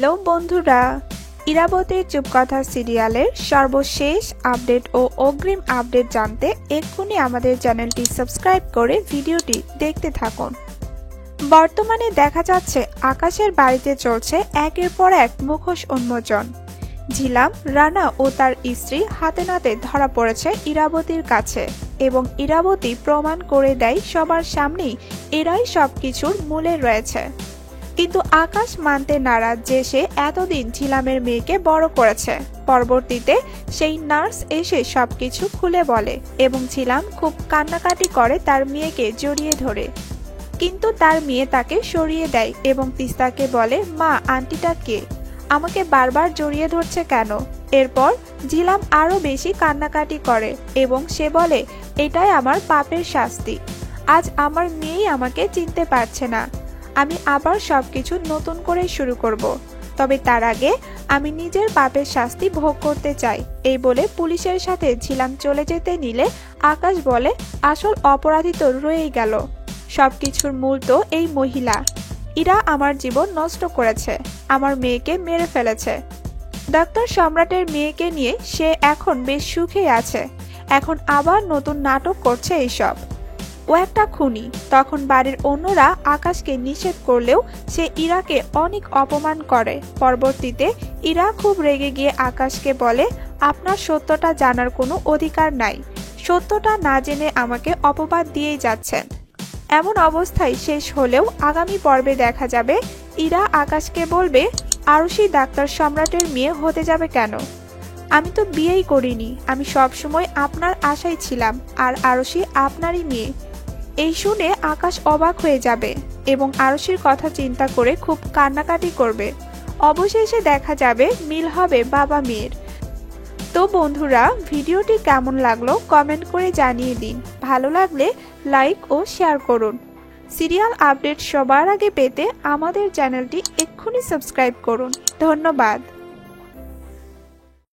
Hello বন্ধুরা, ইরাবতীর চুপকথা সিরিয়ালের সর্বশেষ আপডেট ও অগ্রিম আপডেট জানতে এক্ষুনি আমাদের চ্যানেলটি সাবস্ক্রাইব করে ভিডিওটি দেখতে থাকুন। বর্তমানে দেখা যাচ্ছে আকাশের বাড়িতে চলছে একের পর এক মুখোশ উন্মোচন। ঝিলাম, রানা ও তার স্ত্রী হাতে নাতে ধরা পড়েছে ইরাবতীর কাছে এবং ইরাবতী প্রমাণ করে দেয় সবার সামনেই এরাই সবকিছুর মূলে রয়েছে। কিন্তু আকাশ মানতে নারাজ যে সে এতদিন ঝিলামের মেয়েকে বড় করেছে। পরবর্তীতে সেই নার্স এসে সবকিছু খুলে বলে এবং ঝিলাম খুব কান্নাকাটি করে তার মেয়েকে জড়িয়ে ধরে, কিন্তু তার মেয়ে তাকে সরিয়ে দেয় এবং তিস্তাকে বলে, মা, আন্টিটা কে? আমাকে বারবার জড়িয়ে ধরছে কেন? এরপর ঝিলাম আরো বেশি কান্নাকাটি করে এবং সে বলে, এটাই আমার পাপের শাস্তি। আজ আমার মেয়েই আমাকে চিনতে পারছে না। আমি আবার সবকিছু নতুন করে শুরু করব, তবে তার আগে আমি নিজের পাপের শাস্তি ভোগ করতে চাই। এই বলে পুলিশের সাথে ঝিলাম চলে যেতে নিলে আকাশ বলে, আসল অপরাধী তো রয়েই গেল। সবকিছুর মূল তো এই মহিলা। ইরা আমার জীবন নষ্ট করেছে, আমার মেয়েকে মেরে ফেলেছে। ডাক্তার সম্রাটের মেয়েকে নিয়ে সে এখন বেশ সুখেই আছে। এখন আবার নতুন নাটক করছে এইসব। ও একটা খুনি। তখন বাড়ির অন্যরা আকাশকে নিষেধ করলেও সে ইরাকে অনেক অপমান করে। পরবর্তীতে ইরা খুব রেগে গিয়ে আকাশকে বলে, আপনার সত্যটা জানার কোনো অধিকার নাই। সত্যটা না জেনে আমাকে অপবাদ দিয়েই যাচ্ছেন। এমন অবস্থায় শেষ হলেও আগামী পর্বে দেখা যাবে ইরা আকাশকে বলবে, আরুষি ডাক্তার সম্রাটের মেয়ে হতে যাবে কেন? আমি তো বিয়েই করিনি। আমি সবসময় আপনার আশায় ছিলাম, আর আরুষি আপনারই মেয়ে। এই শুনে আকাশ অবাক হয়ে যাবে এবং আরুষির কথা চিন্তা করে খুব কান্নাকাটি করবে। অবশেষে দেখা যাবে মিল হবে বাবা মেয়ের। তো বন্ধুরা, ভিডিওটি কেমন লাগলো কমেন্ট করে জানিয়ে দিন। ভালো লাগলে লাইক ও শেয়ার করুন। সিরিয়াল আপডেট সবার আগে পেতে আমাদের চ্যানেলটি এক্ষুনি সাবস্ক্রাইব করুন। ধন্যবাদ।